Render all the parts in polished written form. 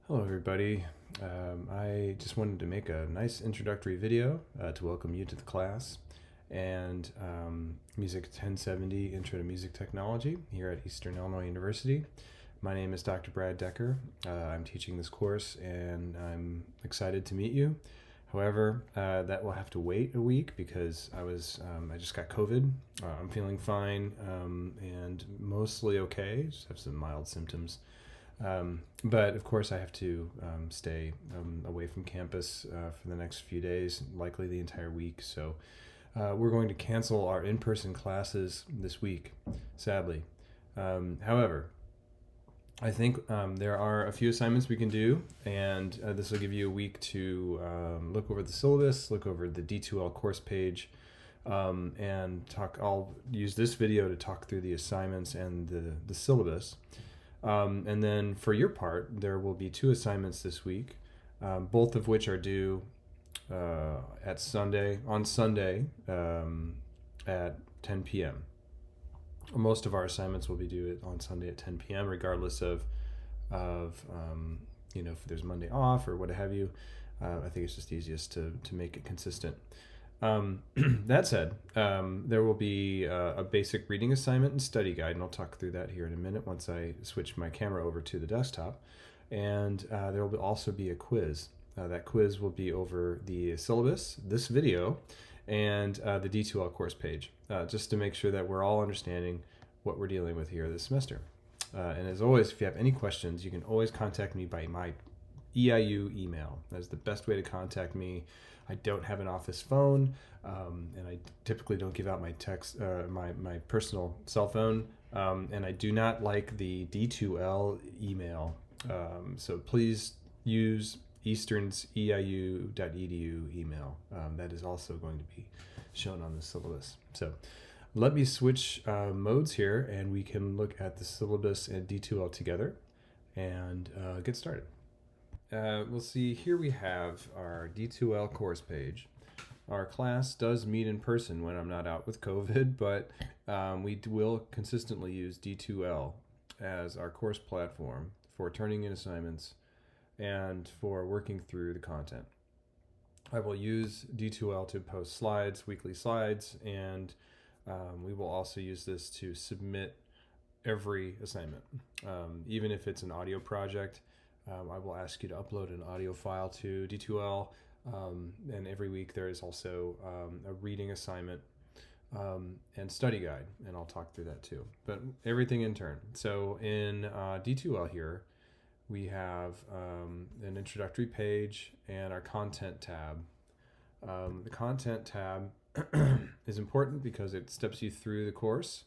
Hello everybody. I just wanted to make a nice introductory video to welcome you to the class and Music 1070 Intro to Music Technology here at Eastern Illinois University. My name is Dr. Brad Decker. I'm teaching this course and I'm excited to meet you. However, that will have to wait a week because I just got COVID. I'm feeling fine and mostly okay, just have some mild symptoms. But of course, I have to stay away from campus for the next few days, likely the entire week. So we're going to cancel our in-person classes this week, sadly. However, I think there are a few assignments we can do, and this will give you a week to look over the syllabus, look over the D2L course page, and talk. I'll use this video to talk through the assignments and the syllabus. And then for your part, there will be two assignments this week, both of which are due on Sunday at 10 p.m. Most of our assignments will be due on Sunday at 10 p.m. regardless of if there's Monday off or what have you. I think it's just easiest to make it consistent. That said, there will be a basic reading assignment and study guide, and I'll talk through that here in a minute once I switch my camera over to the desktop. And there will also be a quiz. That quiz will be over the syllabus, this video, and the D2L course page, just to make sure that we're all understanding what we're dealing with here this semester. And as always, if you have any questions, you can always contact me by my EIU email. That's the best way to contact me. I don't have an office phone, and I typically don't give out my my personal cell phone, and I do not like the D2L email. So please use Eastern's eiu.edu email. That is also going to be shown on the syllabus. So let me switch modes here, and we can look at the syllabus and D2L together and get started. We'll see here we have our D2L course page. Our class does meet in person when I'm not out with COVID, but we will consistently use D2L as our course platform for turning in assignments and for working through the content. I will use D2L to post slides, weekly slides, and we will also use this to submit every assignment. Even if it's an audio project, I will ask you to upload an audio file to D2L, and every week there is also a reading assignment and study guide, and I'll talk through that too. But everything in turn. So in D2L here, we have an introductory page and our content tab. The content tab is important because it steps you through the course.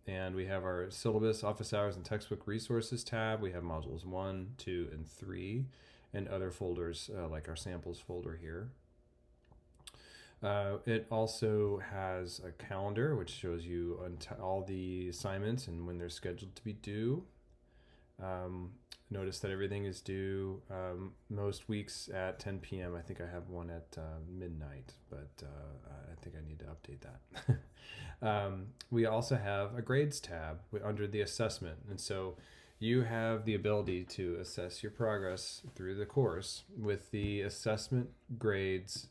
And we have our syllabus, office hours, and textbook resources tab. We have modules 1, 2, and 3, and other folders like our samples folder here. It also has a calendar, which shows you all the assignments and when they're scheduled to be due. Notice that everything is due most weeks at 10 p.m. I think I have one at midnight, but I think I need to update that. We also have a grades tab under the assessment, and so you have the ability to assess your progress through the course with the assessment grades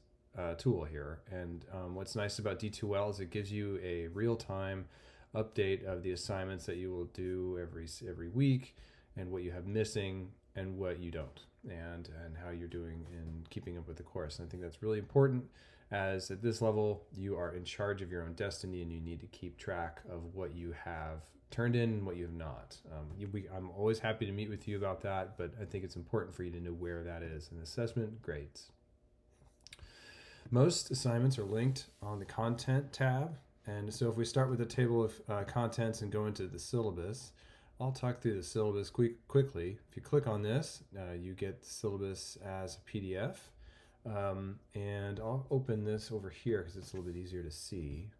tool here. And what's nice about D2L is it gives you a real-time update of the assignments that you will do every week, and what you have missing and what you don't, and how you're doing in keeping up with the course. And I think that's really important, as at this level you are in charge of your own destiny and you need to keep track of what you have turned in and what you have not. I'm always happy to meet with you about that, but I think it's important for you to know where that is in assessment grades. Most assignments are linked on the content tab, and so if we start with the table of contents and go into the syllabus, I'll talk through the syllabus quickly. If you click on this, you get the syllabus as a PDF. And I'll open this over here because it's a little bit easier to see.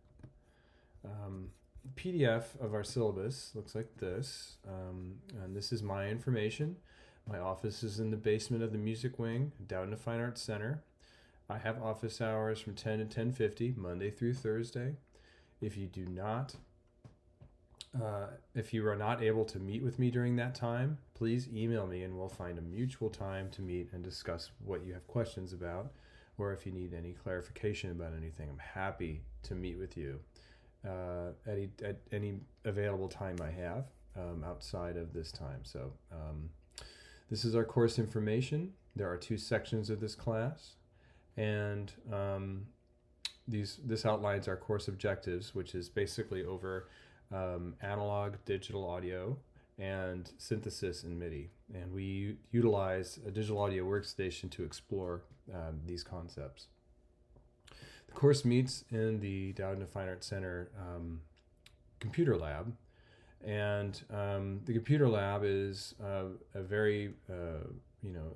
PDF of our syllabus looks like this. And this is my information. My office is in the basement of the music wing down in the Fine Arts Center. I have office hours from 10 to 10:50, Monday through Thursday. If you do not If you are not able to meet with me during that time, please email me and we'll find a mutual time to meet and discuss what you have questions about, or if you need any clarification about anything. I'm happy to meet with you at any available time I have outside of this time. So this is our course information. There are 2 sections of this class, and this outlines our course objectives, which is basically over analog, digital audio, and synthesis in MIDI. And we utilize a digital audio workstation to explore these concepts. The course meets in the Dowden Fine Arts Center computer lab. And the computer lab is a very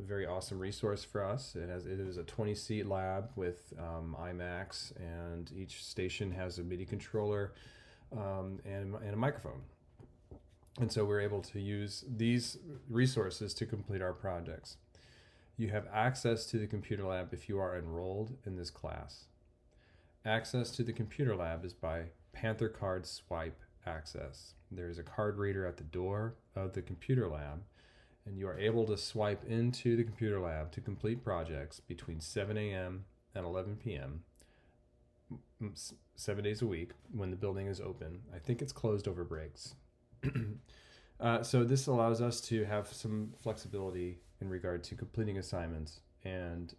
very awesome resource for us. It is a 20-seat lab with iMacs, and each station has a MIDI controller and a microphone. And so we're able to use these resources to complete our projects. You have access to the computer lab if you are enrolled in this class. Access to the computer lab is by Panther card swipe access. There is a card reader at the door of the computer lab, and you are able to swipe into the computer lab to complete projects between 7 a.m. and 11 p.m. 7 days a week when the building is open. I think it's closed over breaks. So this allows us to have some flexibility in regard to completing assignments and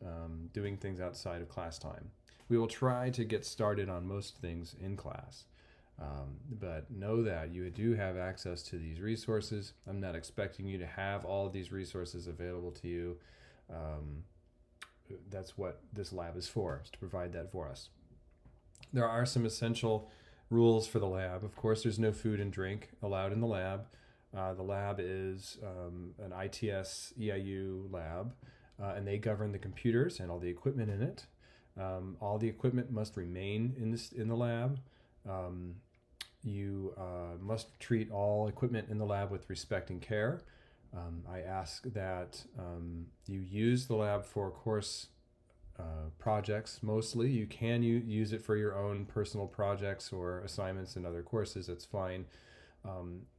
doing things outside of class time. We will try to get started on most things in class, but know that you do have access to these resources. I'm not expecting you to have all of these resources available to you. That's what this lab is for, is to provide that for us. There are some essential rules for the lab. Of course, there's no food and drink allowed in the lab. The lab is an ITS EIU lab, and they govern the computers and all the equipment in it. All the equipment must remain in the lab. You must treat all equipment in the lab with respect and care. I ask that you use the lab for course projects mostly. You can use it for your own personal projects or assignments in other courses. That's fine,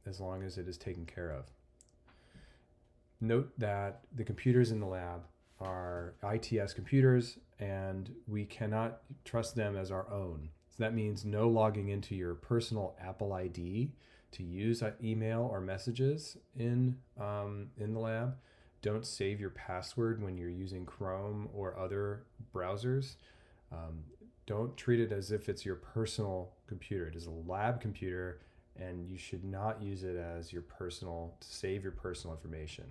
as long as it is taken care of. Note that the computers in the lab are ITS computers, and we cannot trust them as our own. So that means no logging into your personal Apple ID to use email or messages in the lab. Don't save your password when you're using Chrome or other browsers. Don't treat it as if it's your personal computer. It is a lab computer, and you should not use it as your personal, to save your personal information.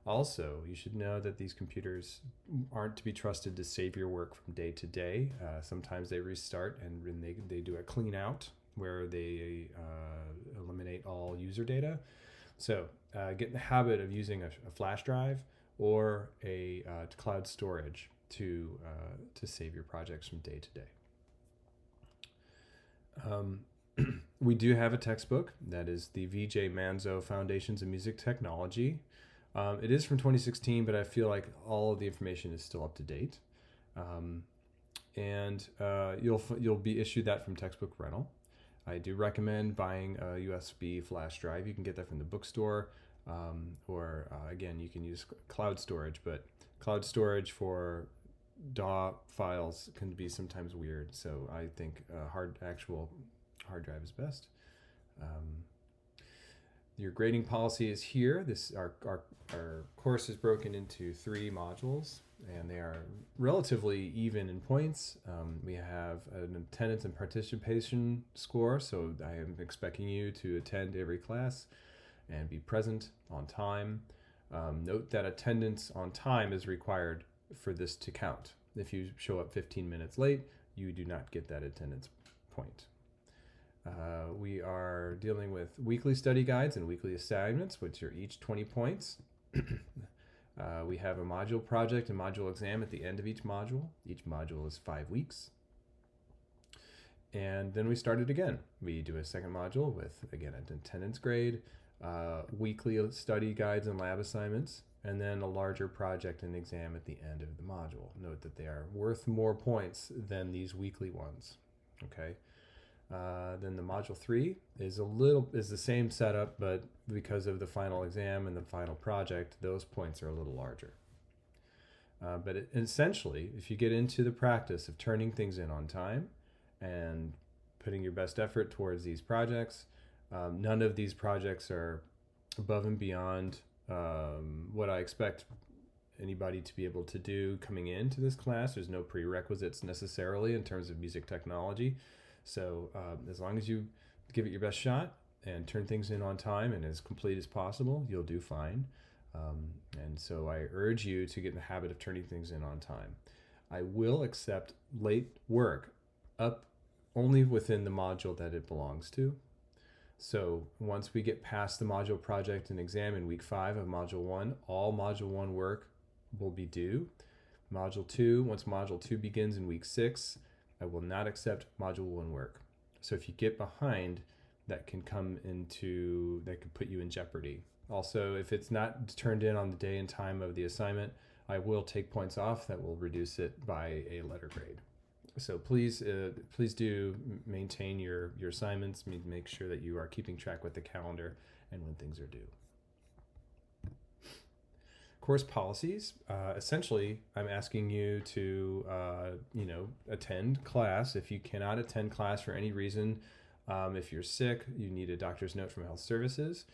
Also, you should know that these computers aren't to be trusted to save your work from day to day. Sometimes they restart and they do a clean out where they eliminate all user data. So get in the habit of using a flash drive or a cloud storage to save your projects from day to day. We do have a textbook that is the VJ Manzo Foundations in Music Technology. It is from 2016, but I feel like all of the information is still up to date. And you'll be issued that from Textbook Rental. I do recommend buying a USB flash drive. You can get that from the bookstore, or again, you can use cloud storage, but cloud storage for DAW files can be sometimes weird. So I think actual hard drive is best. Your grading policy is here. Our course is broken into 3 modules, and they are relatively even in points. We have an attendance and participation score, so I am expecting you to attend every class and be present on time. Note that attendance on time is required for this to count. If you show up 15 minutes late, you do not get that attendance point. We are dealing with weekly study guides and weekly assignments, which are each 20 points. We have a module project and module exam at the end of each module. Each module is 5 weeks. And then we start it again. We do a second module with, again, an attendance grade, weekly study guides and lab assignments, and then a larger project and exam at the end of the module. Note that they are worth more points than these weekly ones. Okay. Then the module 3 is the same setup, but because of the final exam and the final project, those points are a little larger. But essentially, if you get into the practice of turning things in on time and putting your best effort towards these projects, none of these projects are above and beyond what I expect anybody to be able to do coming into this class. There's no prerequisites necessarily in terms of music technology. So as long as you give it your best shot and turn things in on time and as complete as possible, you'll do fine. And so I urge you to get in the habit of turning things in on time. I will accept late work up only within the module that it belongs to. So once we get past the module project and exam in week 5 of module 1, all module 1 work will be due. Module 2, once module 2 begins in week 6, I will not accept module 1 work. So if you get behind, that can put you in jeopardy. Also, if it's not turned in on the day and time of the assignment, I will take points off that will reduce it by a letter grade. So please do maintain your assignments. Make sure that you are keeping track with the calendar and when things are due. Course policies. Essentially, I'm asking you to attend class. If you cannot attend class for any reason, if you're sick, you need a doctor's note from Health Services.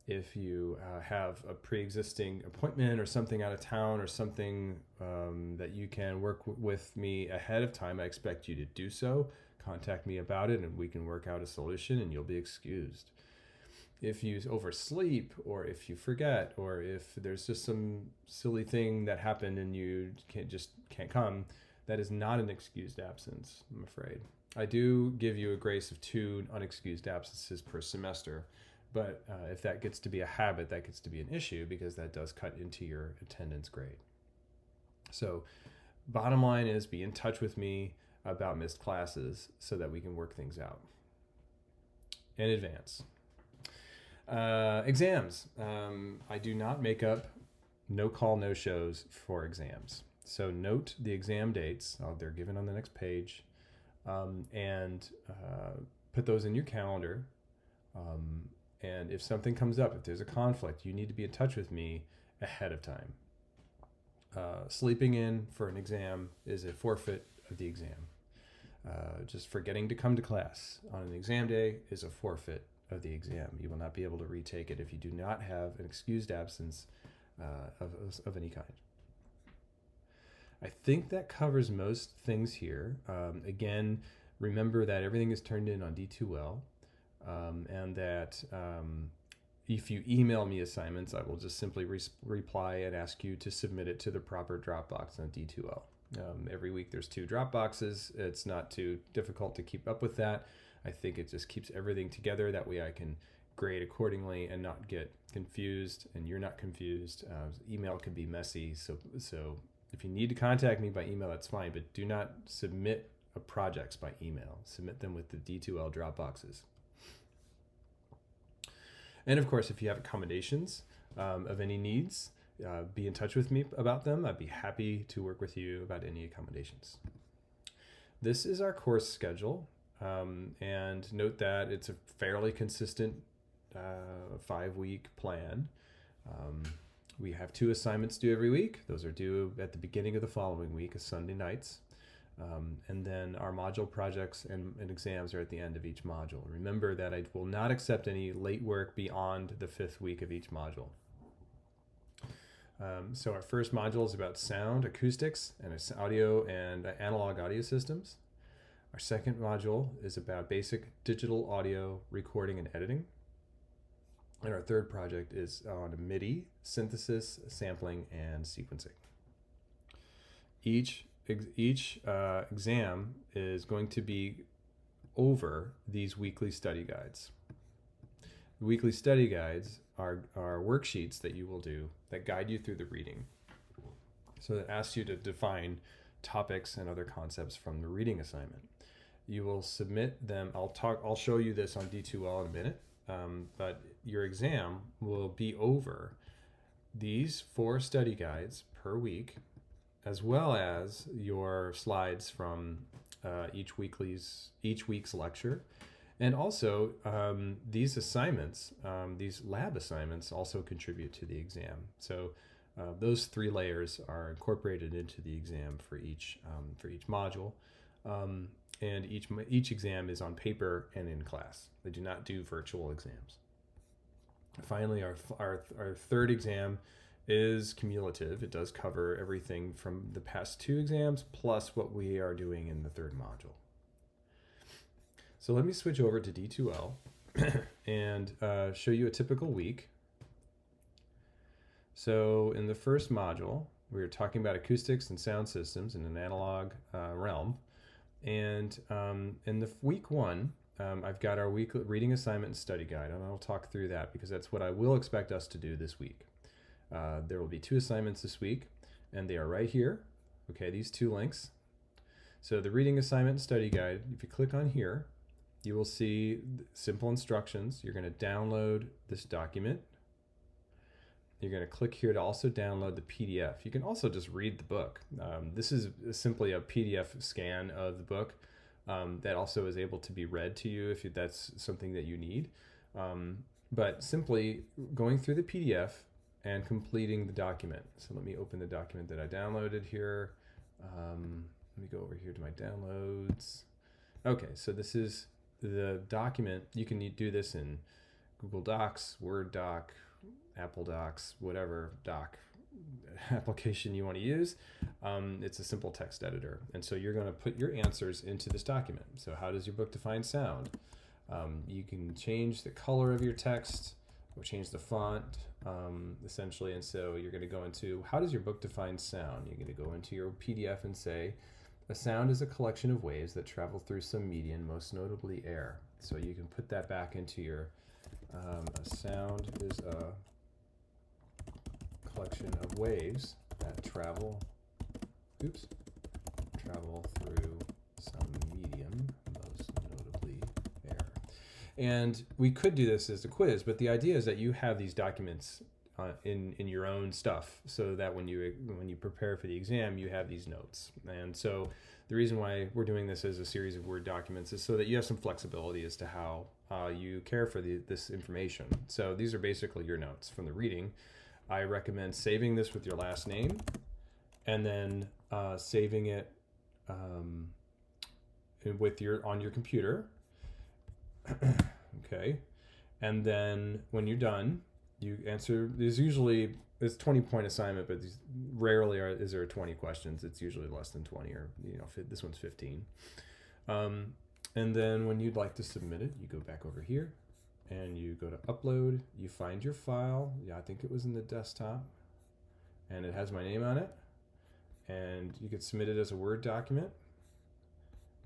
If you have a pre-existing appointment or something out of town or something that you can work with me ahead of time, I expect you to do so. Contact me about it and we can work out a solution and you'll be excused. If you oversleep or if you forget or if there's just some silly thing that happened and you can't come, that is not an excused absence, I'm afraid. I do give you a grace of 2 unexcused absences per semester. But if that gets to be a habit, that gets to be an issue because that does cut into your attendance grade. So bottom line is be in touch with me about missed classes so that we can work things out in advance. Exams. I do not make up no call, no shows for exams. So note the exam dates. They're given on the next page. And put those in your calendar. And if something comes up, if there's a conflict, you need to be in touch with me ahead of time. Sleeping in for an exam is a forfeit of the exam. Just forgetting to come to class on an exam day is a forfeit of the exam. You will not be able to retake it if you do not have an excused absence of any kind. I think that covers most things here. Again, remember that everything is turned in on D2L. And that if you email me assignments, I will just simply reply and ask you to submit it to the proper Dropbox on D2L. Every week there's 2 Dropboxes. It's not too difficult to keep up with that. I think it just keeps everything together. That way I can grade accordingly and not get confused, and you're not confused. Email can be messy, so if you need to contact me by email, that's fine, but do not submit projects by email. Submit them with the D2L Dropboxes. And of course, if you have accommodations of any needs, be in touch with me about them. I'd be happy to work with you about any accommodations. This is our course schedule. And note that it's a fairly consistent 5-week plan. We have 2 assignments due every week. Those are due at the beginning of the following week, Sunday nights. And then our module projects and exams are at the end of each module. Remember that I will not accept any late work beyond the 5th week of each module. So our first module is about sound, acoustics, and audio and analog audio systems. Our second module is about basic digital audio recording and editing. And our third project is on MIDI, synthesis, sampling, and sequencing. Each exam is going to be over these weekly study guides. The weekly study guides are worksheets that you will do that guide you through the reading. So that asks you to define topics and other concepts from the reading assignment. You will submit them. I'll show you this on D2L in a minute, but your exam will be over these 4 study guides per week, as well as your slides from each week's lecture. And also, these assignments, these lab assignments also contribute to the exam. So those 3 layers are incorporated into the exam for each module. And each exam is on paper and in class. They do not do virtual exams. Finally, our third exam is cumulative. It does cover everything from the past 2 exams plus what we are doing in the 3rd module. So let me switch over to D2L and show you a typical week. So in the first module, we were talking about acoustics and sound systems in an analog realm. And in the week 1, I've got our weekly reading assignment and study guide, and I'll talk through that because that's what I will expect us to do this week. There will be 2 assignments this week, and they are right here. Okay, these 2 links. So the reading assignment and study guide, if you click on here, you will see simple instructions. You're going to download this document. You're going to click here to also download the PDF. You can also just read the book. This is simply a PDF scan of the book that also is able to be read to you if that's something that you need. But simply going through the PDF and completing the document. So let me open the document that I downloaded here. Let me go over here to my downloads. Okay, so this is the document. You can do this in Google Docs, Word doc, Apple Docs, whatever doc application you want to use. It's a simple text editor. And so you're going to put your answers into this document. So how does your book define sound? You can change the color of your text or change the font, essentially. And so you're going to go into how does your book define sound? You're going to go into your PDF and say, a sound is a collection of waves that travel through some medium, most notably air. So you can put that back into your, a sound is a collection of waves that travel through some medium, most notably air. And we could do this as a quiz, but the idea is that you have these documents in your own stuff, so that when you prepare for the exam, you have these notes. And so the reason why we're doing this as a series of Word documents is so that you have some flexibility as to how you care for this information. So these are basically your notes from the reading. I recommend saving this with your last name, and then saving it on your computer. Okay, and then when you're done, you answer. It's 20-point assignment, but rarely is there 20 questions. It's usually less than 20, or this one's 15. And then when you'd like to submit it, you go back over here and you go to upload. You find your file. Yeah, I think it was in the desktop, and it has my name on it. And you could submit it as a Word document.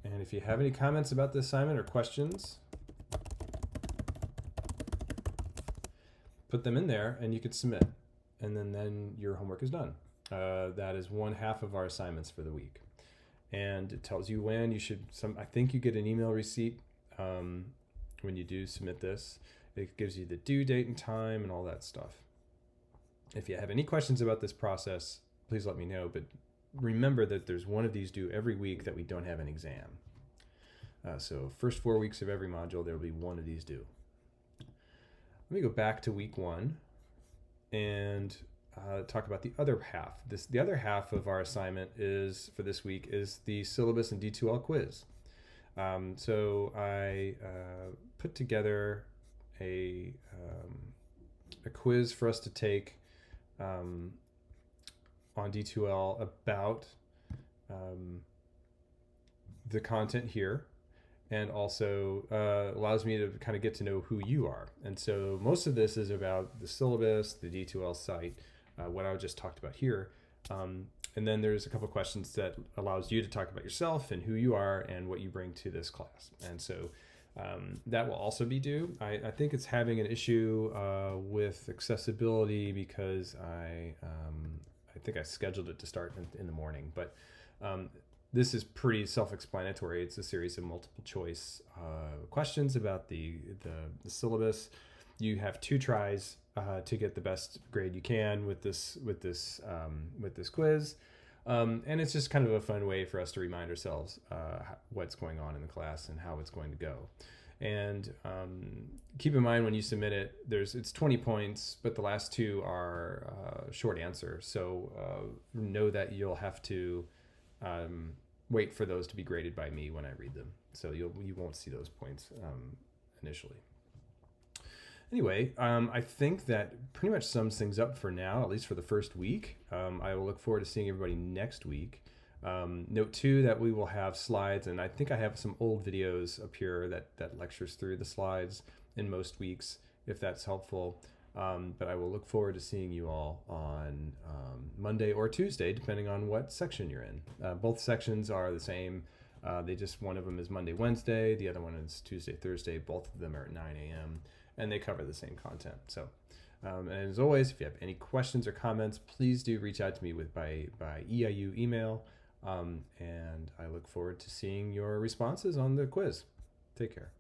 And if you have any comments about the assignment or questions, put them in there and you could submit. And then your homework is done. That is 1/2 of our assignments for the week. And it tells you when you should, I think you get an email receipt when you do submit this. It gives you the due date and time and all that stuff. If you have any questions about this process, please let me know. But remember that there's one of these due every week that we don't have an exam. So first 4 weeks of every module, there will be one of these due. Let me go back to week 1 and talk about the other half. The other half of our assignment for this week is the syllabus and D2L quiz. So I put together a quiz for us to take on D2L about the content here, and also allows me to kind of get to know who you are. And so most of this is about the syllabus, the D2L site, what I just talked about here. And then there's a couple of questions that allows you to talk about yourself and who you are and what you bring to this class. And so that will also be due. I think it's having an issue with accessibility because I think I scheduled it to start in the morning. But this is pretty self-explanatory. It's a series of multiple choice questions about the syllabus. You have 2 tries to get the best grade you can with this quiz. And it's just kind of a fun way for us to remind ourselves what's going on in the class and how it's going to go. And keep in mind when you submit it, it's 20 points, but the last two are short answer. So know that you'll have to wait for those to be graded by me when I read them. So you won't see those points initially. Anyway, I think that pretty much sums things up for now, at least for the first week. I will look forward to seeing everybody next week. Note too that we will have slides, and I think I have some old videos up here that lectures through the slides in most weeks, if that's helpful. But I will look forward to seeing you all on Monday or Tuesday, depending on what section you're in. Both sections are the same. One of them is Monday, Wednesday. The other one is Tuesday, Thursday. Both of them are at 9 a.m. and they cover the same content. So, and as always, if you have any questions or comments, please do reach out to me by EIU email. And I look forward to seeing your responses on the quiz. Take care.